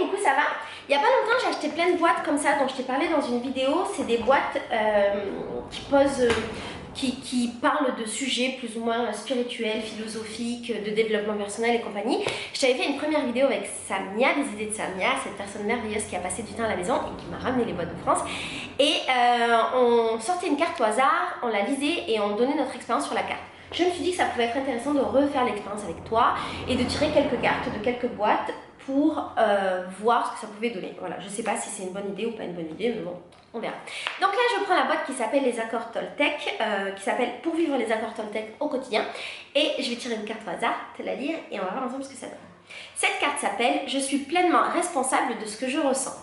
coucou, ça va? Il n'y a pas longtemps, j'ai acheté plein de boîtes comme ça dont je t'ai parlé dans une vidéo. C'est des boîtes qui parlent de sujets plus ou moins spirituels, philosophiques, de développement personnel et compagnie. Je t'avais fait une première vidéo avec Samia, des idées de Samia, cette personne merveilleuse qui a passé du temps à la maison et qui m'a ramené les boîtes de France. Et on sortait une carte au hasard, on la lisait et on donnait notre expérience sur la carte. Je me suis dit que ça pouvait être intéressant de refaire l'expérience avec toi et de tirer quelques cartes de quelques boîtes pour voir ce que ça pouvait donner. Voilà, je sais pas si c'est une bonne idée ou pas une bonne idée, mais bon, on verra. Donc là, je prends la boîte qui s'appelle les accords Toltec, qui s'appelle Pour vivre les accords Toltec au quotidien. Et je vais tirer une carte au hasard, te la lire et on va voir ensemble ce que ça donne. Cette carte s'appelle « Je suis pleinement responsable de ce que je ressens.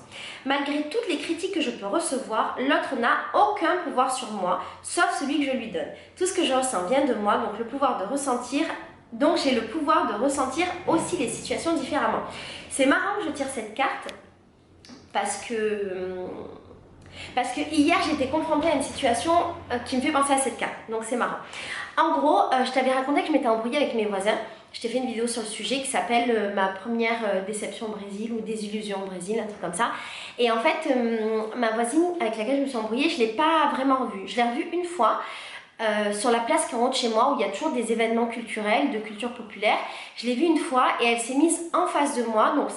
Malgré toutes les critiques que je peux recevoir, l'autre n'a aucun pouvoir sur moi, sauf celui que je lui donne. Tout ce que je ressens vient de moi, donc le pouvoir de ressentir, donc j'ai le pouvoir de ressentir aussi les situations différemment. » C'est marrant que je tire cette carte parce que hier j'étais confrontée à une situation qui me fait penser à cette carte, donc c'est marrant. En gros, je t'avais raconté que je m'étais embrouillée avec mes voisins. Je t'ai fait une vidéo sur le sujet qui s'appelle ma première déception au Brésil ou désillusion au Brésil, un truc comme ça. Et en fait, ma voisine avec laquelle je me suis embrouillée, je ne l'ai pas vraiment revue. Je l'ai revue une fois sur la place qui est en haut de chez moi où il y a toujours des événements culturels, de culture populaire. Je l'ai vue une fois et elle s'est mise en face de moi, donc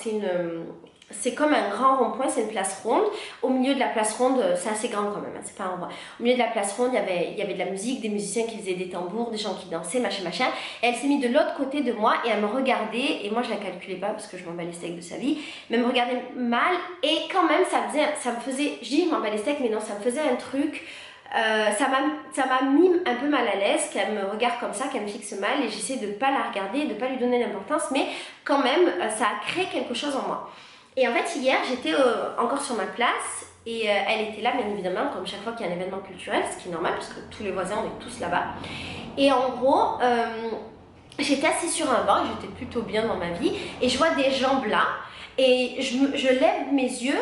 c'est comme un grand rond-point, c'est une place ronde. Au milieu de la place ronde, c'est assez grand quand même, hein, c'est pas un rond. Au milieu de la place ronde, il y avait de la musique, des musiciens qui faisaient des tambours, des gens qui dansaient, machin, machin. Et elle s'est mise de l'autre côté de moi et elle me regardait, et moi je la calculais pas parce que je m'en bats les steaks de sa vie, mais elle me regardait mal et quand même ça me faisait, je dis je m'en bats les steaks, mais non, ça me faisait un truc. Ça m'a mis un peu mal à l'aise qu'elle me regarde comme ça, qu'elle me fixe mal et j'essaie de pas la regarder, de pas lui donner d'importance, mais quand même ça a créé quelque chose en moi. Et en fait hier j'étais encore sur ma place et elle était là bien évidemment comme chaque fois qu'il y a un événement culturel, ce qui est normal parce que tous les voisins on est tous là-bas. Et en gros j'étais assise sur un banc, j'étais plutôt bien dans ma vie et je vois des jambes là et je lève mes yeux.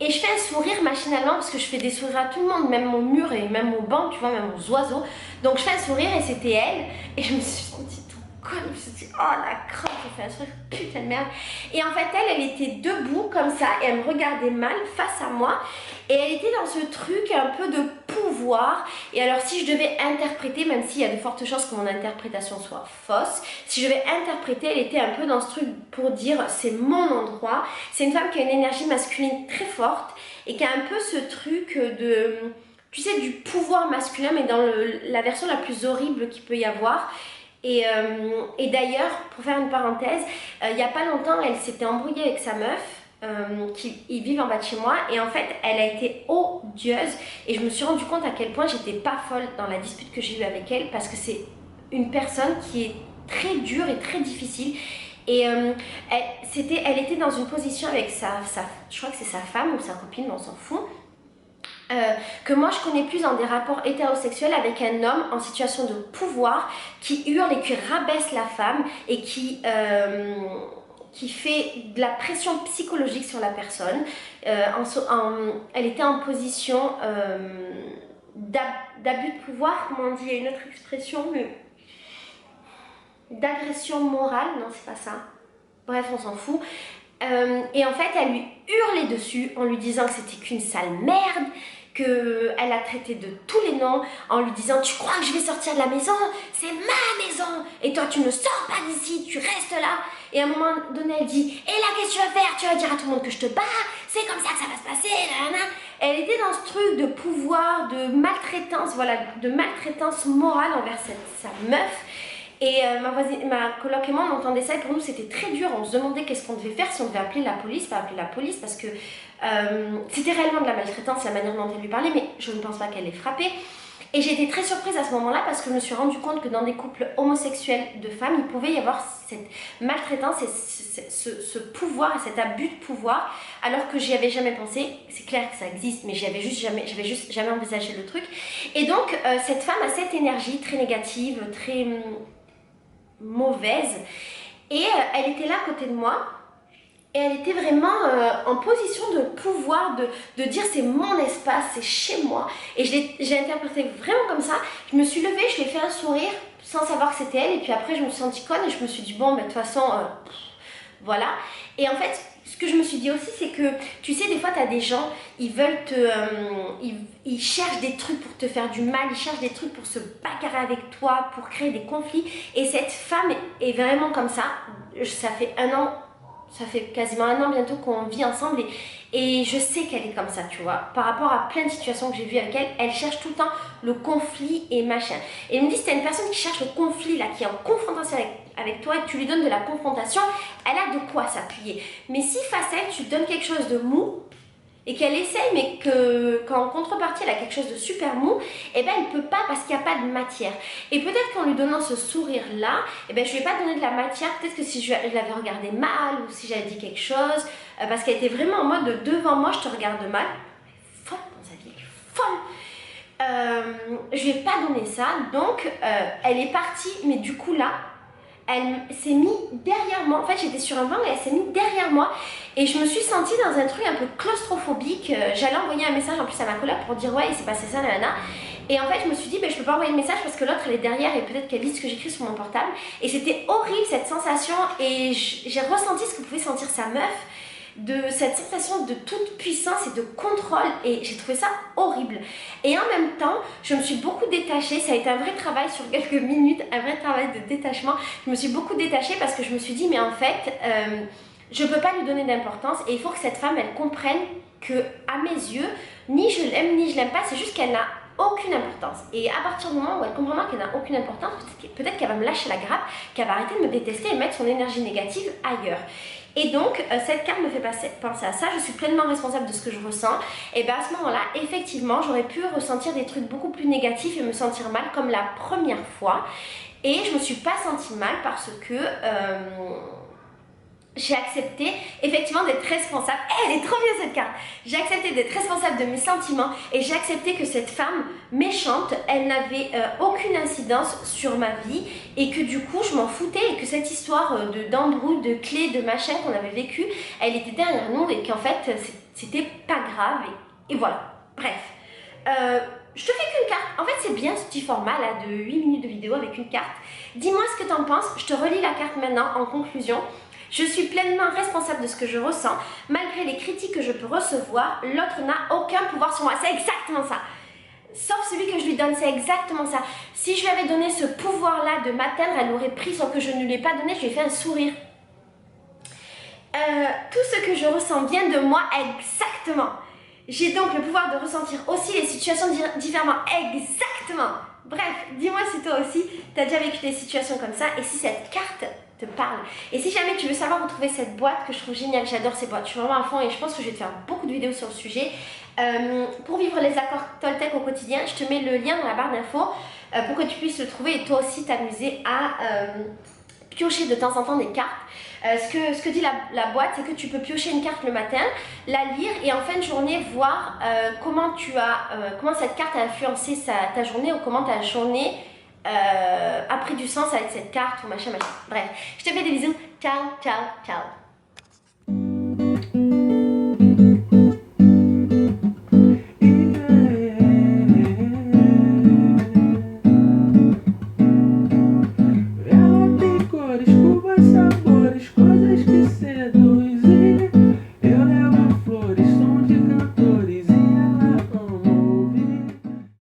Et je fais un sourire machinalement parce que je fais des sourires à tout le monde, même mon mur et même mon banc, tu vois, même aux oiseaux. Donc je fais un sourire et c'était elle. Et je me suis sentie tout conne, je me suis dit, oh la crotte, j'ai fait un sourire, putain de merde. Et en fait, elle était debout comme ça et elle me regardait mal face à moi. Et elle était dans ce truc un peu de pouvoir. Et alors si je devais interpréter, même s'il y a de fortes chances que mon interprétation soit fausse, si je devais interpréter, elle était un peu dans ce truc pour dire c'est mon endroit. C'est une femme qui a une énergie masculine très forte et qui a un peu ce truc de, tu sais, du pouvoir masculin mais dans la version la plus horrible qu'il peut y avoir. Et d'ailleurs, pour faire une parenthèse, il n'y a pas longtemps, elle s'était embrouillée avec sa meuf. Qui vivent en bas de chez moi et en fait elle a été odieuse et je me suis rendu compte à quel point j'étais pas folle dans la dispute que j'ai eue avec elle parce que c'est une personne qui est très dure et très difficile et elle était dans une position avec je crois que c'est sa femme ou sa copine, mais on s'en fout. Que moi je connais plus dans des rapports hétérosexuels avec un homme en situation de pouvoir qui hurle et qui rabaisse la femme et qui fait de la pression psychologique sur la personne. Elle était en position d'abus de pouvoir, comment on dit, il y a une autre expression, mais d'agression morale, non c'est pas ça, bref on s'en fout. Et en fait elle lui hurlait dessus en lui disant que c'était qu'une sale merde, qu'elle a traité de tous les noms en lui disant tu crois que je vais sortir de la maison, c'est ma maison et toi tu ne sors pas d'ici, tu restes là. Et à un moment donné elle dit et là qu'est-ce que tu vas faire, tu vas dire à tout le monde que je te bats, c'est comme ça que ça va se passer, nanana. Elle était dans ce truc de pouvoir, de maltraitance, voilà, de maltraitance morale envers sa meuf. Et ma coloc et moi on entendait ça et pour nous c'était très dur, on se demandait qu'est-ce qu'on devait faire, si on devait appeler la police, pas appeler la police parce que c'était réellement de la maltraitance la manière dont elle lui parlait, mais je ne pense pas qu'elle l'ait frappée. Et j'ai été très surprise à ce moment-là parce que je me suis rendu compte que dans des couples homosexuels de femmes, il pouvait y avoir cette maltraitance et ce pouvoir et cet abus de pouvoir, alors que j'y avais jamais pensé. C'est clair que ça existe, mais j'avais juste jamais envisagé le truc. Et donc cette femme a cette énergie très négative, très mauvaise, et elle était là à côté de moi. Et elle était vraiment en position de pouvoir, de dire c'est mon espace, c'est chez moi. Et j'ai interprété vraiment comme ça. Je me suis levée, je lui ai fait un sourire sans savoir que c'était elle. Et puis après je me suis sentie conne et je me suis dit bon, mais de toute façon, voilà. Et en fait, ce que je me suis dit aussi, c'est que, tu sais, des fois, tu as des gens, ils veulent te... ils cherchent des trucs pour te faire du mal, ils cherchent des trucs pour se bagarrer avec toi, pour créer des conflits. Et cette femme est vraiment comme ça. Ça fait un an, ça fait quasiment un an bientôt qu'on vit ensemble et je sais qu'elle est comme ça, tu vois. Par rapport à plein de situations que j'ai vues avec elle, elle cherche tout le temps le conflit et machin. Et elle me dit, si t'as une personne qui cherche le conflit, là, qui est en confrontation avec toi et que tu lui donnes de la confrontation, elle a de quoi s'appuyer. Mais si face à elle, tu donnes quelque chose de mou, et qu'elle essaye mais qu'en contrepartie elle a quelque chose de super mou, et ben elle peut pas parce qu'il n'y a pas de matière. Et peut-être qu'en lui donnant ce sourire là, et ben je lui ai pas donné de la matière. Peut-être que si je l'avais regardé mal ou si j'avais dit quelque chose, parce qu'elle était vraiment en mode devant moi, je te regarde mal. Elle est folle dans sa vie, elle est folle. Je lui ai pas donné ça, donc elle est partie, mais du coup là elle s'est mise derrière moi. En fait, j'étais sur un banc et elle s'est mise derrière moi. Et je me suis sentie dans un truc un peu claustrophobique. J'allais envoyer un message en plus à ma collègue pour dire ouais, il s'est passé ça, nanana. Et en fait, je me suis dit, ben, je peux pas envoyer le message parce que l'autre elle est derrière et peut-être qu'elle lit ce que j'écris sur mon portable. Et c'était horrible cette sensation. Et j'ai ressenti ce que pouvait sentir sa meuf, de cette sensation de toute puissance et de contrôle, et j'ai trouvé ça horrible. Et en même temps, je me suis beaucoup détachée. Ça a été un vrai travail sur quelques minutes, un vrai travail de détachement. Je me suis beaucoup détachée parce que je me suis dit, mais en fait, je peux pas lui donner d'importance et il faut que cette femme, elle comprenne que, à mes yeux, ni je l'aime ni je l'aime pas, c'est juste qu'elle n'a aucune importance. Et à partir du moment où elle comprendra qu'elle n'a aucune importance, peut-être qu'elle va me lâcher la grappe, qu'elle va arrêter de me détester et mettre son énergie négative ailleurs. Et donc, cette carte me fait penser à ça, je suis pleinement responsable de ce que je ressens. Et bien à ce moment-là, effectivement, j'aurais pu ressentir des trucs beaucoup plus négatifs et me sentir mal comme la première fois. Et je me suis pas sentie mal parce que j'ai accepté effectivement d'être responsable. Elle est trop bien cette carte. J'ai accepté d'être responsable de mes sentiments et j'ai accepté que cette femme méchante, elle n'avait aucune incidence sur ma vie et que du coup je m'en foutais et que cette histoire d'embrouille, de clés, de machin qu'on avait vécu, elle était derrière nous et qu'en fait c'était pas grave et voilà. Bref. Je te fais qu'une carte. En fait, c'est bien ce petit format là de 8 minutes de vidéo avec une carte. Dis-moi ce que tu en penses. Je te relis la carte maintenant en conclusion. Je suis pleinement responsable de ce que je ressens. Malgré les critiques que je peux recevoir, l'autre n'a aucun pouvoir sur moi. C'est exactement ça. Sauf celui que je lui donne, c'est exactement ça. Si je lui avais donné ce pouvoir-là de m'atteindre, elle l'aurait pris sans que je ne lui ai pas donné. Je lui ai fait un sourire. Tout ce que je ressens vient de moi exactement. J'ai donc le pouvoir de ressentir aussi les situations différemment. Exactement. Bref, dis-moi si toi aussi, tu as déjà vécu des situations comme ça et si cette carte te parle. Et si jamais tu veux savoir retrouver cette boîte que je trouve géniale, j'adore ces boîtes, je suis vraiment à fond et je pense que je vais te faire beaucoup de vidéos sur le sujet. Pour vivre les accords Toltec au quotidien, je te mets le lien dans la barre d'infos pour que tu puisses le trouver et toi aussi t'amuser à piocher de temps en temps des cartes. Ce que dit la boîte, c'est que tu peux piocher une carte le matin, la lire et en fin de journée voir comment cette carte a influencé ta journée ou comment ta journée a pris du sens avec cette carte ou machin machin. Bref, je te fais des bisous. Ciao, ciao, ciao.